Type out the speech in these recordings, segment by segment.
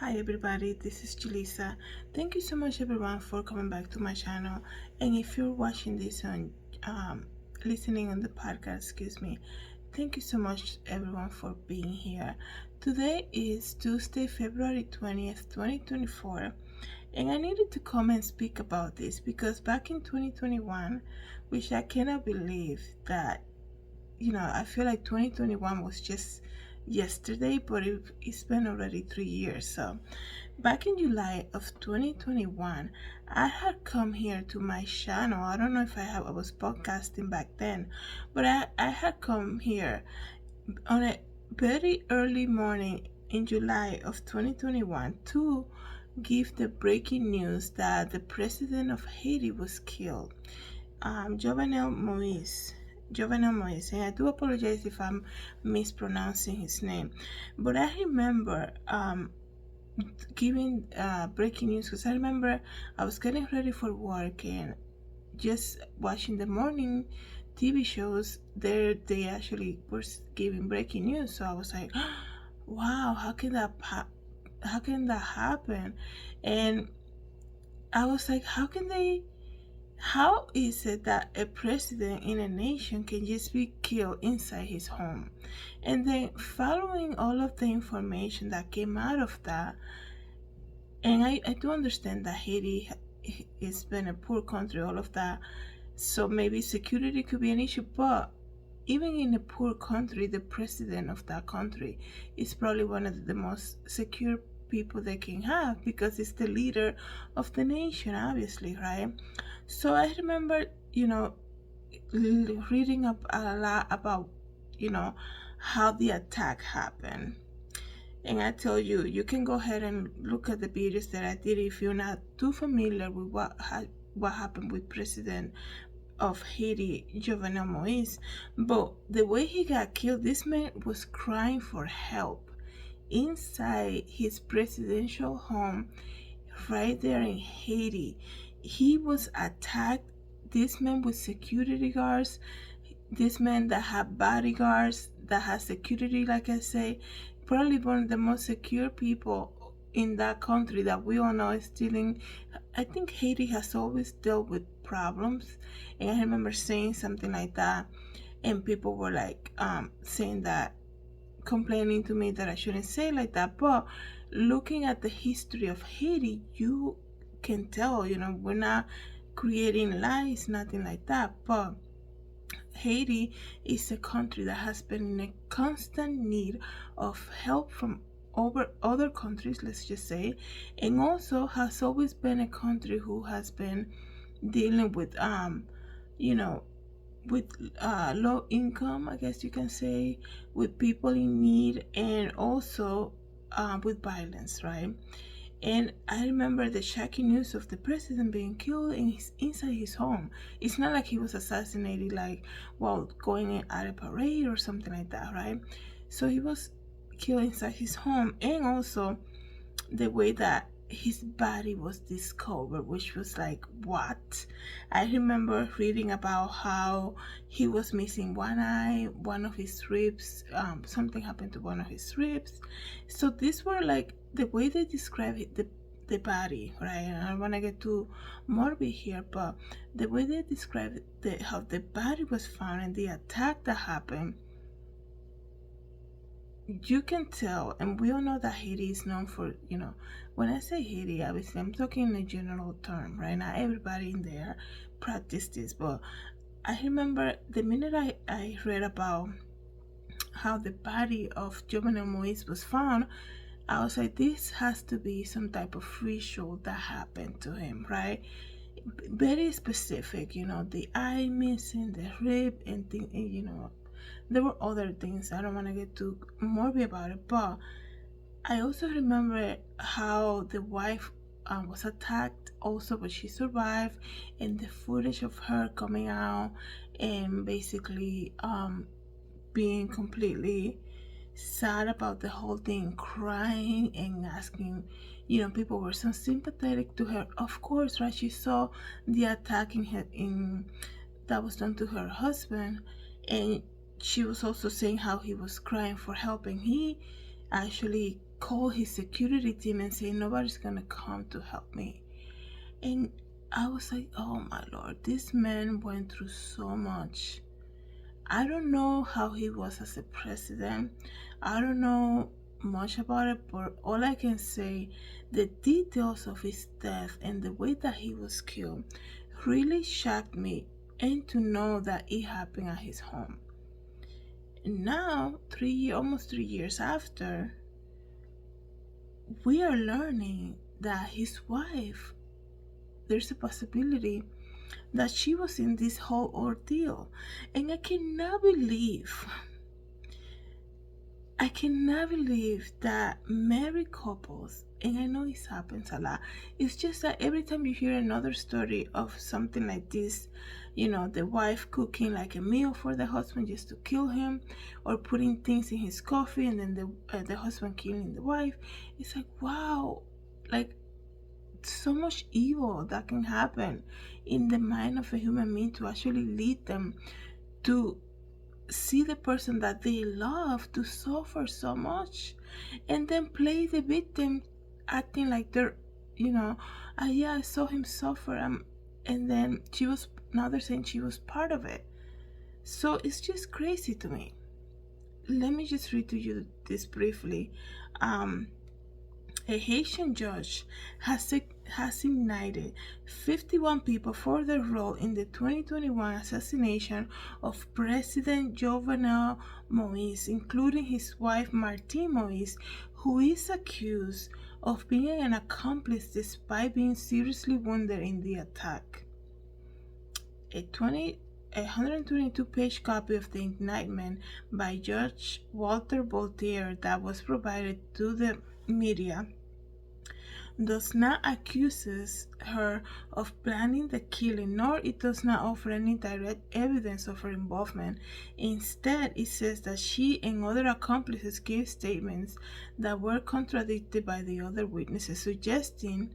Hi everybody, this is Julissa. Thank you so much everyone for coming back to my channel. And if you're watching this on listening on the podcast, excuse me, thank you so much everyone for being here. Today is Tuesday, February 20th, 2024, and I needed to come and speak about this because back in 2021, which I cannot believe that, I feel like 2021 was just yesterday, but it's been already 3 years. So back in July of 2021, I had come here to my channel. I don't know if I was podcasting back then, but I had come here on a very early morning in July of 2021 to give the breaking news that the president of Haiti was killed, Jovenel Moïse. Jovenel Moïse, and I do apologize if I'm mispronouncing his name, but I remember giving breaking news because I remember I was getting ready for work and just watching the morning TV shows. There, they actually were giving breaking news, so I was like, "Wow, how can that happen?" And I was like, how is it that a president in a nation can just be killed inside his home?" And then following all of the information that came out of that, and I do understand that Haiti has been a poor country, all of that, so maybe security could be an issue, but even in a poor country, the president of that country is probably one of the most secure people they can have because it's the leader of the nation, obviously, right? So I remember, reading up a lot about, how the attack happened. And I tell you, you can go ahead and look at the videos that I did if you're not too familiar with what happened with President of Haiti, Jovenel Moïse. But the way he got killed, this man was crying for help inside his presidential home right there in Haiti. He was attacked. This man with security guards, this man that had bodyguards, that had security, like I say, probably one of the most secure people in that country that we all know is dealing. I think Haiti has always dealt with problems, and I remember saying something like that, and people were like saying that, complaining to me that I shouldn't say like that. But looking at the history of Haiti, you can tell, we're not creating lies, nothing like that. But Haiti is a country that has been in a constant need of help from over other countries, let's just say, and also has always been a country who has been dealing with you know with low income, I guess you can say, with people in need, and also with violence, right? And I remember the shocking news of the president being killed inside his home. It's not like he was assassinated like while going at a parade or something like that, right? So he was killed inside his home, and also the way that his body was discovered, which was like, what? I remember reading about how he was missing one eye, one of his ribs, something happened to one of his ribs. So these were like the way they describe it, the body, right? I don't want to get too morbid here, but the way they describe how the body was found and the attack that happened, you can tell. And we all know that Haiti is known for, when I say Haiti, obviously I'm talking in a general term, right? Not everybody in there practice this, but I remember the minute I read about how the body of Jovenel Moïse was found, I was like, this has to be some type of ritual that happened to him, right? Very specific, the eye missing, the rib, and thing, and, there were other things. I don't want to get too morbid about it, but I also remember how the wife was attacked also, but she survived, and the footage of her coming out and basically being completely sad about the whole thing, crying and asking, people were so sympathetic to her. Of course, right? She saw the attack that was done to her husband, and she was also saying how he was crying for help, and he actually called his security team and said nobody's gonna come to help me. And I was like, oh my Lord, this man went through so much. I don't know how he was as a president. I don't know much about it, but all I can say, the details of his death and the way that he was killed really shocked me, and to know that it happened at his home. And now, almost 3 years after, we are learning that his wife, there's a possibility that she was in this whole ordeal. And I cannot believe that married couples, and I know it happens a lot, it's just that every time you hear another story of something like this, the wife cooking like a meal for the husband just to kill him, or putting things in his coffee and then the husband killing the wife, it's like, wow, like, so much evil that can happen in the mind of a human being to actually lead them to see the person that they love to suffer so much, and then play the victim, acting like they're, yeah, I saw him suffer, and then now they're saying she was part of it. So it's just crazy to me. Let me just read to you this briefly. A Haitian judge has indicted 51 people for their role in the 2021 assassination of President Jovenel Moïse, including his wife Martine Moïse, who is accused of being an accomplice despite being seriously wounded in the attack. A 122-page copy of the indictment by Judge Walter Voltaire that was provided to the media does not accuse her of planning the killing, nor it does not offer any direct evidence of her involvement. Instead, it says that she and other accomplices gave statements that were contradicted by the other witnesses, suggesting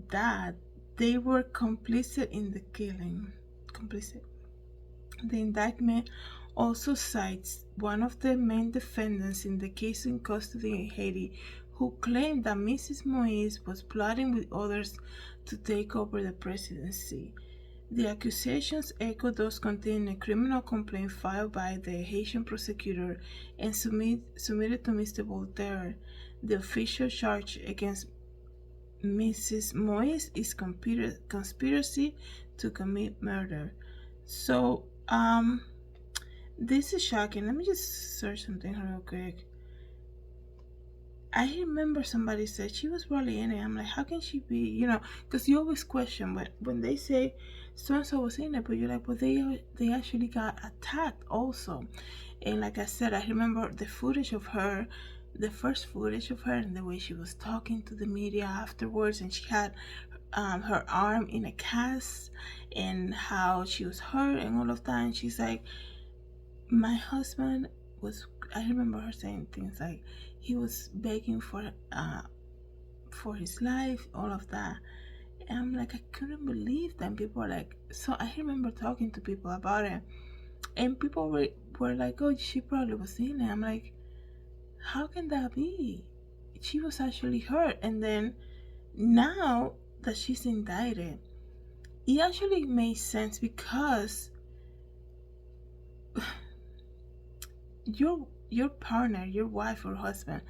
that they were complicit in the killing. The indictment also cites one of the main defendants in the case in custody in Haiti, who claimed that Mrs. Moïse was plotting with others to take over the presidency. The accusations echo those contained in a criminal complaint filed by the Haitian prosecutor and submitted to Mr. Voltaire. The official charge against Mrs. Moïse is conspiracy to commit murder. So, this is shocking. Let me just search something real quick. I remember somebody said she was probably in it. I'm like, how can she be? Because you always question when they say so and so was in it, but you're like, but they actually got attacked also. And like I said, I remember the footage of her, the first footage of her, and the way she was talking to the media afterwards, and she had her arm in a cast, and how she was hurt and all of that. And she's like, my husband was, I remember her saying things like he was begging for his life, all of that. And I'm like, I couldn't believe that. And people were like, so I remember talking to people about it, and people were like, oh, she probably was in it. I'm like, how can that be? She was actually hurt. And then now that she's indicted, it actually makes sense, because your partner, your wife or husband,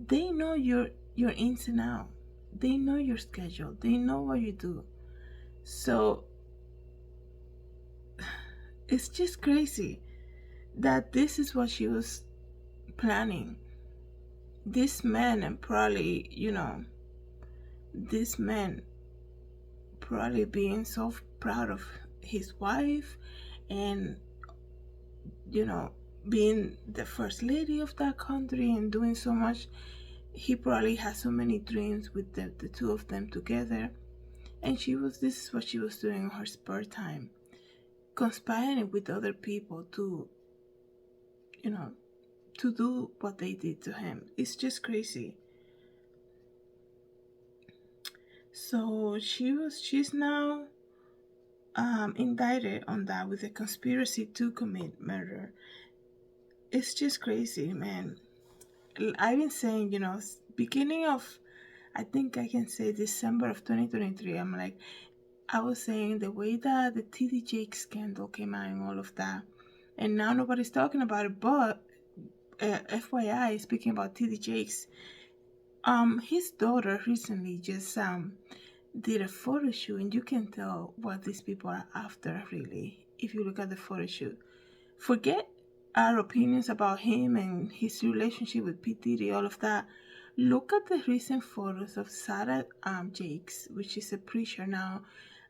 they know your ins and outs. They know your schedule. They know what you do. So it's just crazy that this is what she was planning. This man, and probably, this man probably being so proud of his wife, and being the first lady of that country and doing so much. He probably has so many dreams with the two of them together. And this is what she was doing in her spare time, conspiring with other people to do what they did to him. It's just crazy. So she's now indicted on that with a conspiracy to commit murder. It's just crazy, man. I've been saying, beginning of, I think I can say December of 2023, I'm like, I was saying the way that the TD Jake scandal came out and all of that, and now nobody's talking about it. But FYI, speaking about TD Jakes, his daughter recently just did a photo shoot, and you can tell what these people are after. Really, if you look at the photo shoot, forget our opinions about him and his relationship with P. Diddy, all of that. Look at the recent photos of Sarah Jakes, which is a preacher now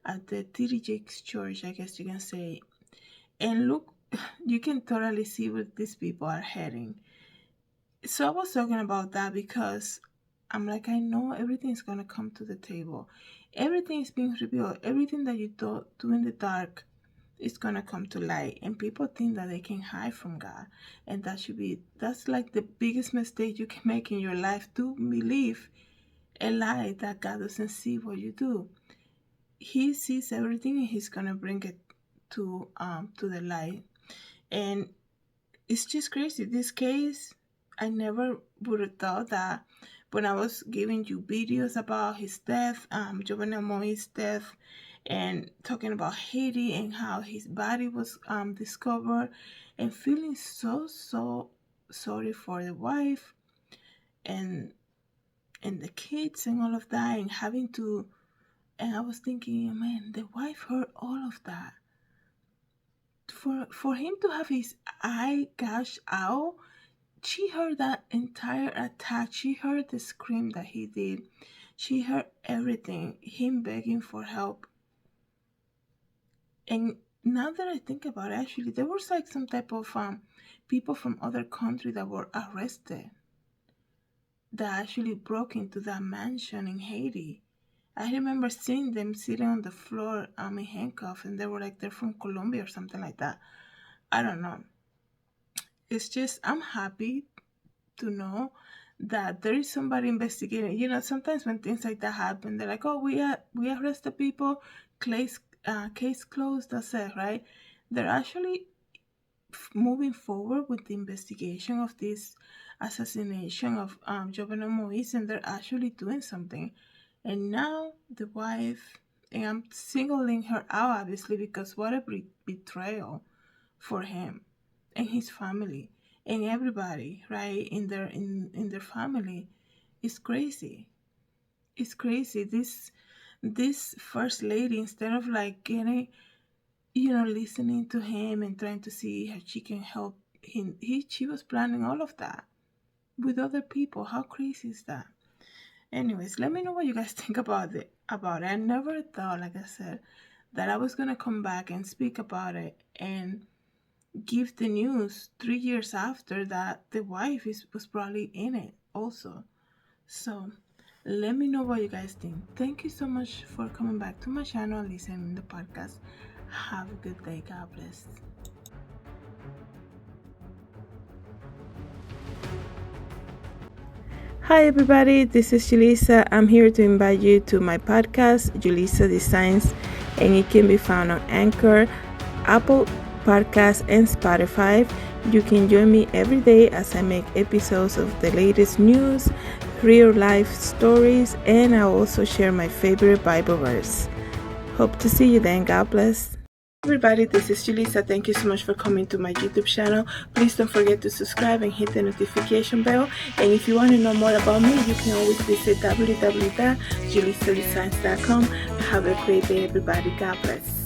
at the T.D. Jakes Church, I guess you can say. And look, you can totally see where these people are heading. So I was talking about that because I'm like, I know everything's going to come to the table. Everything is being revealed. Everything that you do in the dark is going to come to light. And people think that they can hide from God. And that's like the biggest mistake you can make in your life, to believe a lie that God doesn't see what you do. He sees everything and he's going to bring it to the light. And it's just crazy. This case, I never would have thought that when I was giving you videos about his death, Jovenel Moïse's death, and talking about Haiti and how his body was discovered, and feeling so sorry for the wife and the kids and all of that, and having to, and I was thinking, man, the wife heard all of that. For him to have his eye gouged out, she heard that entire attack. She heard the scream that he did. She heard everything, him begging for help. And now that I think about it, actually, there was like some type of people from other countries that were arrested that actually broke into that mansion in Haiti. I remember seeing them sitting on the floor in handcuffs, and they were like they're from Colombia or something like that. I don't know. It's just, I'm happy to know that there is somebody investigating. Sometimes when things like that happen, they're like, "Oh, we arrested people, case closed. That's it, right?" They're actually moving forward with the investigation of this assassination of Jovenel Moïse, and they're actually doing something. And now the wife, and I'm singling her out obviously because what a betrayal for him and his family and everybody, right, in their family. It's crazy. It's crazy. This first lady, instead of like getting, listening to him and trying to see how she can help him, she was planning all of that with other people. How crazy is that? Anyways, let me know what you guys think about it. I never thought, like I said, that I was gonna come back and speak about it and give the news 3 years after that the wife was probably in it also. So let me know what you guys think. Thank you so much for coming back to my channel, listening to the podcast. Have a good day. God bless. Hi everybody, this is Julissa. I'm here to invite you to my podcast, Julissadesigns, and it can be found on Anchor, Apple Podcasts, and Spotify. You can join me every day as I make episodes of the latest news, real life stories, and I also share my favorite Bible verse. Hope to see you then. God bless. Everybody, this is Julissa. Thank you so much for coming to my YouTube channel. Please don't forget to subscribe and hit the notification bell. And if you want to know more about me, you can always visit www.julissadesigns.com. Have a great day, everybody. God bless.